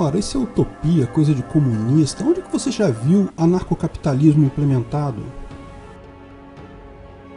Ora, isso é utopia, coisa de comunista. Onde que você já viu anarcocapitalismo implementado?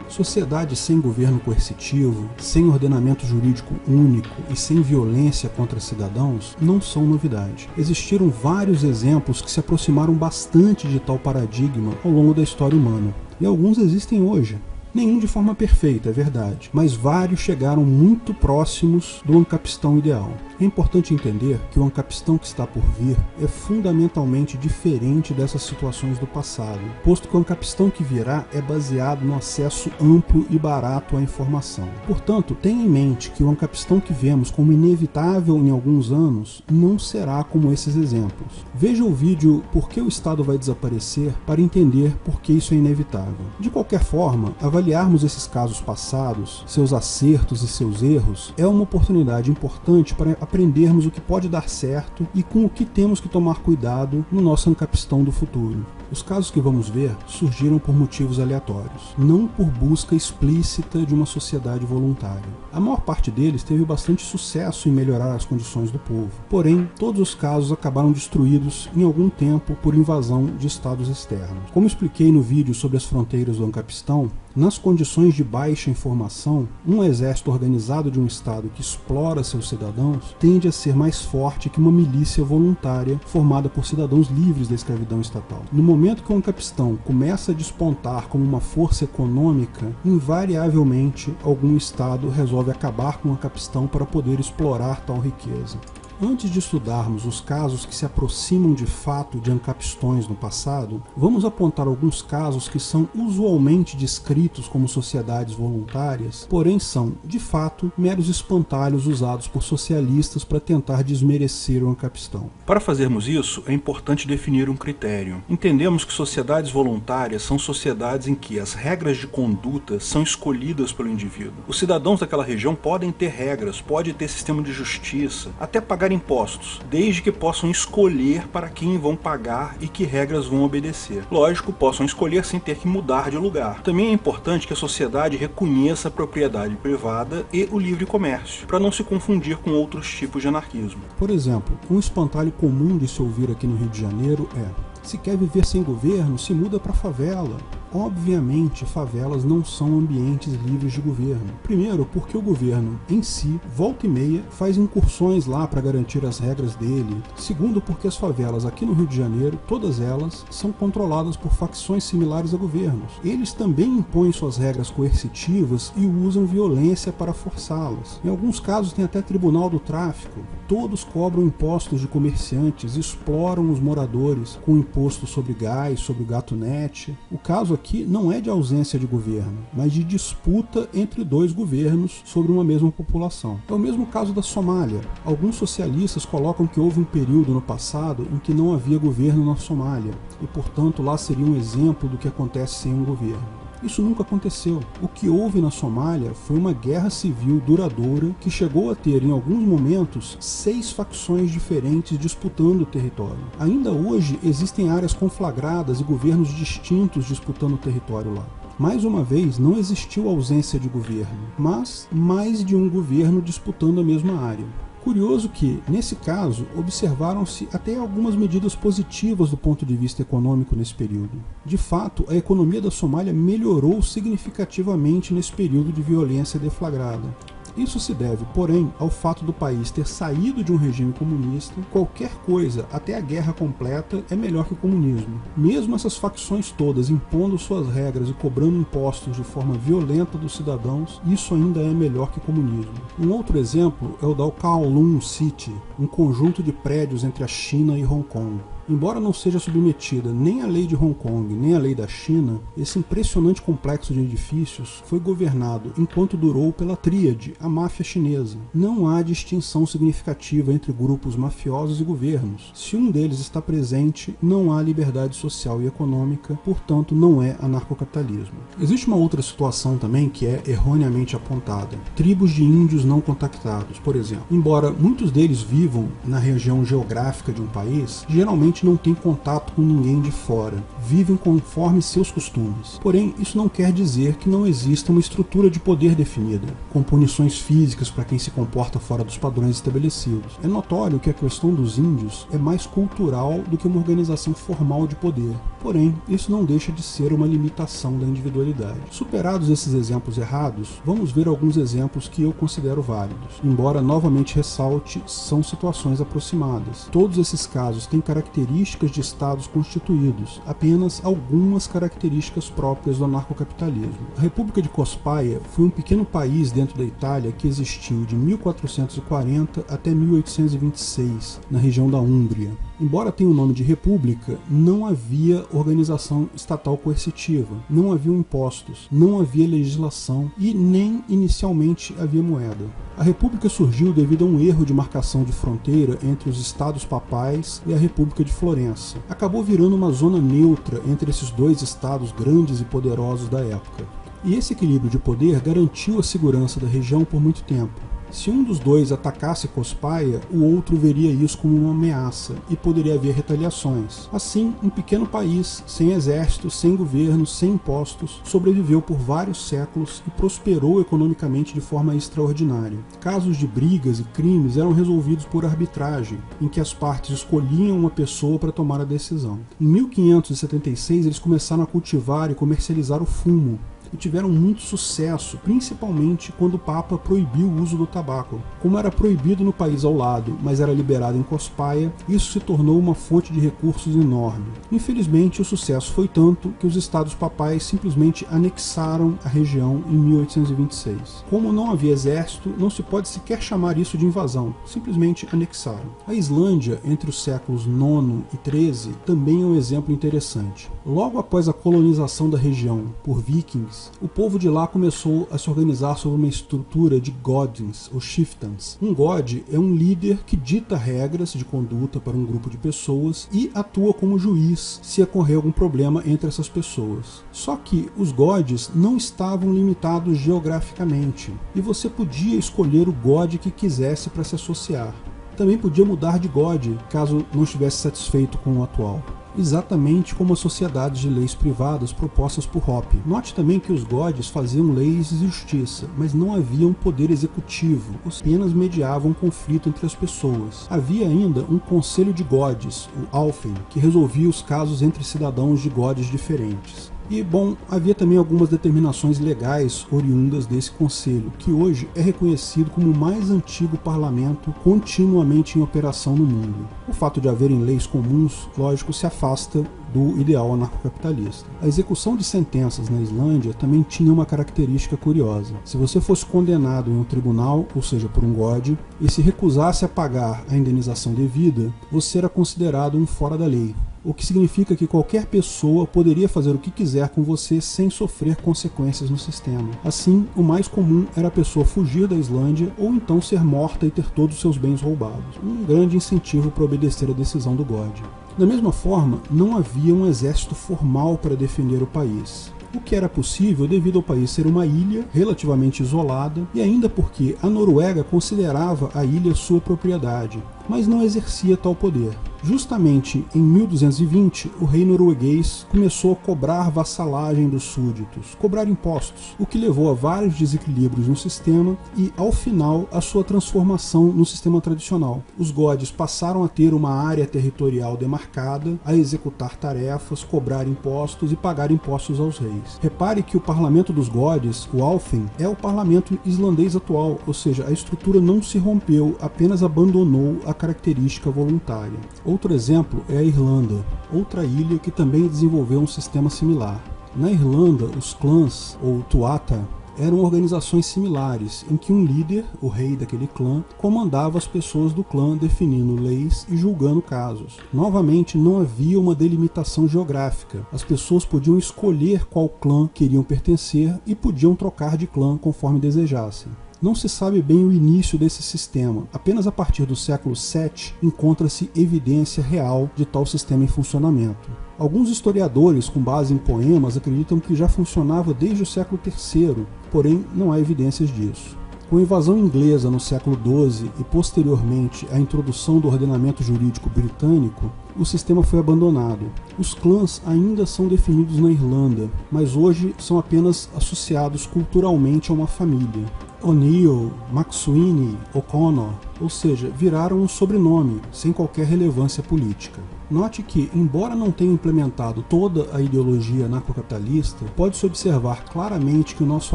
Sociedades sem governo coercitivo, sem ordenamento jurídico único e sem violência contra cidadãos não são novidade. Existiram vários exemplos que se aproximaram bastante de tal paradigma ao longo da história humana, e alguns existem hoje. Nenhum de forma perfeita, é verdade, mas vários chegaram muito próximos do ancapistão ideal. É importante entender que o ancapistão que está por vir é fundamentalmente diferente dessas situações do passado, posto que o ancapistão que virá é baseado no acesso amplo e barato à informação. Portanto, tenha em mente que o ancapistão que vemos como inevitável em alguns anos não será como esses exemplos. Veja o vídeo Por que o Estado vai desaparecer para entender por que isso é inevitável. De qualquer forma, avaliarmos esses casos passados, seus acertos e seus erros, é uma oportunidade importante para aprendermos o que pode dar certo e com o que temos que tomar cuidado no nosso ancapistão do futuro. Os casos que vamos ver surgiram por motivos aleatórios, não por busca explícita de uma sociedade voluntária. A maior parte deles teve bastante sucesso em melhorar as condições do povo, porém, todos os casos acabaram destruídos em algum tempo por invasão de estados externos. Como expliquei no vídeo sobre as fronteiras do ancapistão, nas condições de baixa informação, um exército organizado de um estado que explora seus cidadãos tende a ser mais forte que uma milícia voluntária formada por cidadãos livres da escravidão estatal. No momento que o ancapistão começa a despontar como uma força econômica, invariavelmente algum estado resolve acabar com o ancapistão para poder explorar tal riqueza. Antes de estudarmos os casos que se aproximam de fato de ancapistões no passado, vamos apontar alguns casos que são usualmente descritos como sociedades voluntárias, porém são, de fato, meros espantalhos usados por socialistas para tentar desmerecer o ancapistão. Para fazermos isso, é importante definir um critério. Entendemos que sociedades voluntárias são sociedades em que as regras de conduta são escolhidas pelo indivíduo. Os cidadãos daquela região podem ter regras, pode ter sistema de justiça, até pagar impostos, desde que possam escolher para quem vão pagar e que regras vão obedecer. Lógico, possam escolher sem ter que mudar de lugar. Também é importante que a sociedade reconheça a propriedade privada e o livre comércio, para não se confundir com outros tipos de anarquismo. Por exemplo, um espantalho comum de se ouvir aqui no Rio de Janeiro é: se quer viver sem governo, se muda para a favela. Obviamente, favelas não são ambientes livres de governo. Primeiro, porque o governo, em si, volta e meia, faz incursões lá para garantir as regras dele. Segundo, porque as favelas aqui no Rio de Janeiro, todas elas, são controladas por facções similares a governos. Eles também impõem suas regras coercitivas e usam violência para forçá-las. Em alguns casos tem até tribunal do tráfico. Todos cobram impostos de comerciantes, exploram os moradores com imposto sobre gás, sobre o gatunete. O caso aqui não é de ausência de governo, mas de disputa entre dois governos sobre uma mesma população. É o mesmo caso da Somália. Alguns socialistas colocam que houve um período no passado em que não havia governo na Somália, e portanto lá seria um exemplo do que acontece sem um governo. Isso nunca aconteceu. O que houve na Somália foi uma guerra civil duradoura que chegou a ter, em alguns momentos, 6 facções diferentes disputando o território. Ainda hoje existem áreas conflagradas e governos distintos disputando o território lá. Mais uma vez, não existiu ausência de governo, mas mais de um governo disputando a mesma área. Curioso que, nesse caso, observaram-se até algumas medidas positivas do ponto de vista econômico nesse período. De fato, a economia da Somália melhorou significativamente nesse período de violência deflagrada. Isso se deve, porém, ao fato do país ter saído de um regime comunista. Qualquer coisa, até a guerra completa, é melhor que o comunismo. Mesmo essas facções todas impondo suas regras e cobrando impostos de forma violenta dos cidadãos, isso ainda é melhor que o comunismo. Um outro exemplo é o da Kowloon City, um conjunto de prédios entre a China e Hong Kong. Embora não seja submetida nem à lei de Hong Kong, nem à lei da China, esse impressionante complexo de edifícios foi governado enquanto durou pela tríade, a máfia chinesa. Não há distinção significativa entre grupos mafiosos e governos. Se um deles está presente, não há liberdade social e econômica, portanto não é anarcocapitalismo. Existe uma outra situação também que é erroneamente apontada. Tribos de índios não contactados, por exemplo. Embora muitos deles vivam na região geográfica de um país, geralmente simplesmente não têm contato com ninguém de fora, vivem conforme seus costumes. Porém, isso não quer dizer que não exista uma estrutura de poder definida, com punições físicas para quem se comporta fora dos padrões estabelecidos. É notório que a questão dos índios é mais cultural do que uma organização formal de poder. Porém, isso não deixa de ser uma limitação da individualidade. Superados esses exemplos errados, vamos ver alguns exemplos que eu considero válidos. Embora novamente ressalte, são situações aproximadas. Todos esses casos têm características de estados constituídos, apenas algumas características próprias do anarcocapitalismo. A República de Cospaia foi um pequeno país dentro da Itália que existiu de 1440 até 1826, na região da Úmbria. Embora tenha o nome de república, não havia organização estatal coercitiva, não havia impostos, não havia legislação e nem inicialmente havia moeda. A república surgiu devido a um erro de marcação de fronteira entre os estados papais e a República de Florença. Acabou virando uma zona neutra entre esses dois estados grandes e poderosos da época. E esse equilíbrio de poder garantiu a segurança da região por muito tempo. Se um dos dois atacasse Cospaia, o outro veria isso como uma ameaça e poderia haver retaliações. Assim, um pequeno país, sem exército, sem governo, sem impostos, sobreviveu por vários séculos e prosperou economicamente de forma extraordinária. Casos de brigas e crimes eram resolvidos por arbitragem, em que as partes escolhiam uma pessoa para tomar a decisão. Em 1576, eles começaram a cultivar e comercializar o fumo, e tiveram muito sucesso, principalmente quando o Papa proibiu o uso do tabaco. Como era proibido no país ao lado, mas era liberado em Cospaia, isso se tornou uma fonte de recursos enorme. Infelizmente, o sucesso foi tanto que os estados papais simplesmente anexaram a região em 1826. Como não havia exército, não se pode sequer chamar isso de invasão, simplesmente anexaram. A Islândia, entre os séculos IX e XIII, também é um exemplo interessante. Logo após a colonização da região por vikings, o povo de lá começou a se organizar sob uma estrutura de godins, ou chieftains. Um god é um líder que dita regras de conduta para um grupo de pessoas e atua como juiz se ocorrer algum problema entre essas pessoas. Só que os gods não estavam limitados geograficamente, e você podia escolher o god que quisesse para se associar. Também podia mudar de god, caso não estivesse satisfeito com o atual. Exatamente como as sociedades de leis privadas propostas por Hoppe. Note também que os gods faziam leis de justiça, mas não havia um poder executivo, apenas mediavam um conflito entre as pessoas. Havia ainda um conselho de gods, o Alfen, que resolvia os casos entre cidadãos de gods diferentes. E, bom, havia também algumas determinações legais oriundas desse conselho, que hoje é reconhecido como o mais antigo parlamento continuamente em operação no mundo. O fato de haverem leis comuns, lógico, se afasta do ideal anarcocapitalista. A execução de sentenças na Islândia também tinha uma característica curiosa. Se você fosse condenado em um tribunal, ou seja, por um god, e se recusasse a pagar a indenização devida, você era considerado um fora da lei, o que significa que qualquer pessoa poderia fazer o que quiser com você sem sofrer consequências no sistema. Assim, o mais comum era a pessoa fugir da Islândia ou então ser morta e ter todos os seus bens roubados. Um grande incentivo para obedecer a decisão do god. Da mesma forma, não havia um exército formal para defender o país. O que era possível devido ao país ser uma ilha relativamente isolada e ainda porque a Noruega considerava a ilha sua propriedade, mas não exercia tal poder. Justamente em 1220, o rei norueguês começou a cobrar vassalagem dos súditos, cobrar impostos, o que levou a vários desequilíbrios no sistema e, ao final, a sua transformação no sistema tradicional. Os gods passaram a ter uma área territorial demarcada, a executar tarefas, cobrar impostos e pagar impostos aos reis. Repare que o parlamento dos gods, o Alþing, é o parlamento islandês atual, ou seja, a estrutura não se rompeu, apenas abandonou a característica voluntária. Outro exemplo é a Irlanda, outra ilha que também desenvolveu um sistema similar. Na Irlanda, os clãs, ou tuata, eram organizações similares, em que um líder, o rei daquele clã, comandava as pessoas do clã definindo leis e julgando casos. Novamente, não havia uma delimitação geográfica. As pessoas podiam escolher qual clã queriam pertencer e podiam trocar de clã conforme desejassem. Não se sabe bem o início desse sistema, apenas a partir do século VII encontra-se evidência real de tal sistema em funcionamento. Alguns historiadores, com base em poemas, acreditam que já funcionava desde o século III, porém não há evidências disso. Com a invasão inglesa no século XII e posteriormente a introdução do ordenamento jurídico britânico, o sistema foi abandonado. Os clãs ainda são definidos na Irlanda, mas hoje são apenas associados culturalmente a uma família. O'Neill, McSweeney, O'Connor, ou seja, viraram um sobrenome, sem qualquer relevância política. Note que, embora não tenham implementado toda a ideologia anarcocapitalista, pode-se observar claramente que o nosso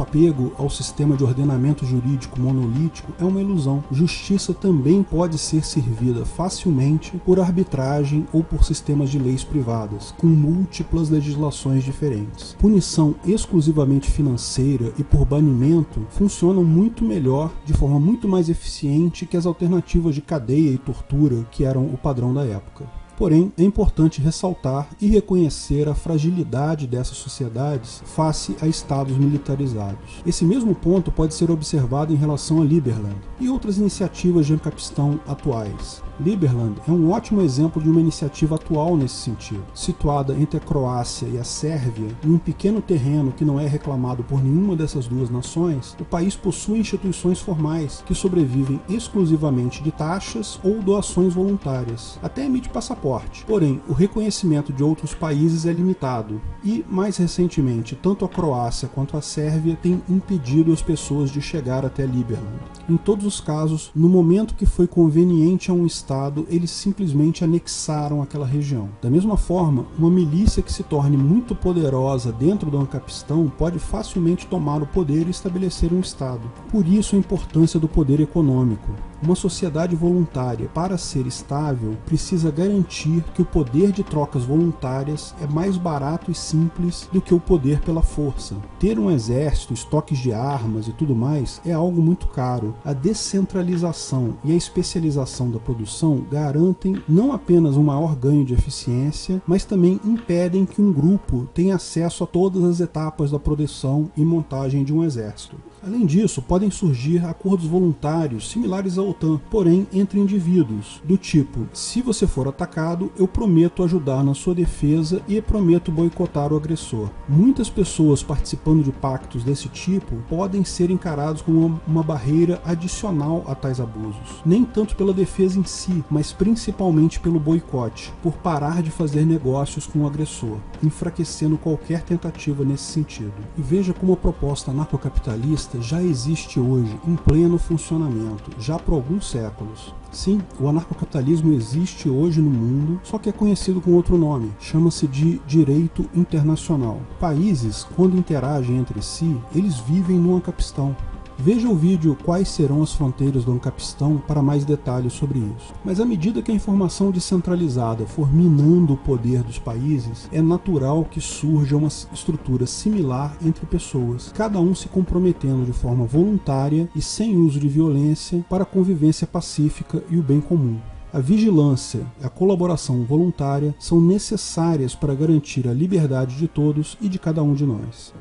apego ao sistema de ordenamento jurídico monolítico é uma ilusão. Justiça também pode ser servida facilmente por arbitragem ou por sistemas de leis privadas, com múltiplas legislações diferentes. Punição exclusivamente financeira e por banimento funcionam muito melhor, de forma muito mais eficiente que as alternativas de cadeia e tortura que eram o padrão da época. Porém, é importante ressaltar e reconhecer a fragilidade dessas sociedades face a estados militarizados. Esse mesmo ponto pode ser observado em relação a Liberland e outras iniciativas de ancapistão atuais. Liberland é um ótimo exemplo de uma iniciativa atual nesse sentido. Situada entre a Croácia e a Sérvia, em um pequeno terreno que não é reclamado por nenhuma dessas duas nações, o país possui instituições formais que sobrevivem exclusivamente de taxas ou doações voluntárias, até emite passaporte. Porém, o reconhecimento de outros países é limitado e, mais recentemente, tanto a Croácia quanto a Sérvia têm impedido as pessoas de chegar até Liberland. Em todos os casos, no momento que foi conveniente a um Estado, eles simplesmente anexaram aquela região. Da mesma forma, uma milícia que se torne muito poderosa dentro do Ancapistão pode facilmente tomar o poder e estabelecer um Estado. Por isso a importância do poder econômico. Uma sociedade voluntária, para ser estável, precisa garantir que o poder de trocas voluntárias é mais barato e simples do que o poder pela força. Ter um exército, estoques de armas e tudo mais é algo muito caro. A descentralização e a especialização da produção garantem não apenas um maior ganho de eficiência, mas também impedem que um grupo tenha acesso a todas as etapas da produção e montagem de um exército. Além disso, podem surgir acordos voluntários similares à OTAN, porém entre indivíduos, do tipo: se você for atacado, eu prometo ajudar na sua defesa e prometo boicotar o agressor. Muitas pessoas participando de pactos desse tipo podem ser encarados como uma barreira adicional a tais abusos, nem tanto pela defesa em si, mas principalmente pelo boicote, por parar de fazer negócios com o agressor, enfraquecendo qualquer tentativa nesse sentido. E veja como a proposta anarcocapitalista já existe hoje, em pleno funcionamento, já por alguns séculos. Sim, o anarcocapitalismo existe hoje no mundo, só que é conhecido com outro nome, chama-se de direito internacional. Países, quando interagem entre si, eles vivem no Ancapistão. Veja o vídeo Quais serão as fronteiras do Ancapistão para mais detalhes sobre isso. Mas à medida que a informação descentralizada for minando o poder dos países, é natural que surja uma estrutura similar entre pessoas, cada um se comprometendo de forma voluntária e sem uso de violência para a convivência pacífica e o bem comum. A vigilância e a colaboração voluntária são necessárias para garantir a liberdade de todos e de cada um de nós.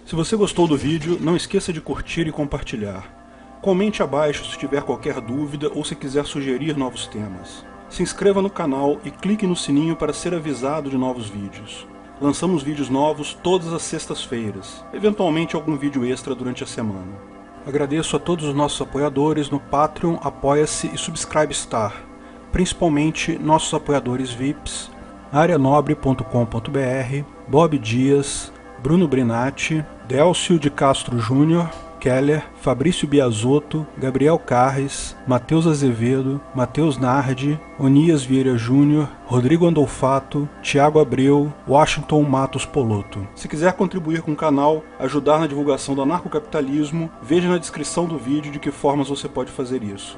Se você gostou do vídeo, não esqueça de curtir e compartilhar. Comente abaixo se tiver qualquer dúvida ou se quiser sugerir novos temas. Se inscreva no canal e clique no sininho para ser avisado de novos vídeos. Lançamos vídeos novos todas as sextas-feiras, eventualmente algum vídeo extra durante a semana. Agradeço a todos os nossos apoiadores no Patreon, Apoia-se e Subscribestar, principalmente nossos apoiadores VIPs, areanobre.com.br, Bob Dias, Bruno Brinatti, Délcio de Castro Júnior, Keller, Fabrício Biasotto, Gabriel Carres, Matheus Azevedo, Matheus Nardi, Onias Vieira Júnior, Rodrigo Andolfato, Thiago Abreu, Washington Matos Poloto. Se quiser contribuir com o canal, ajudar na divulgação do anarcocapitalismo, veja na descrição do vídeo de que formas você pode fazer isso.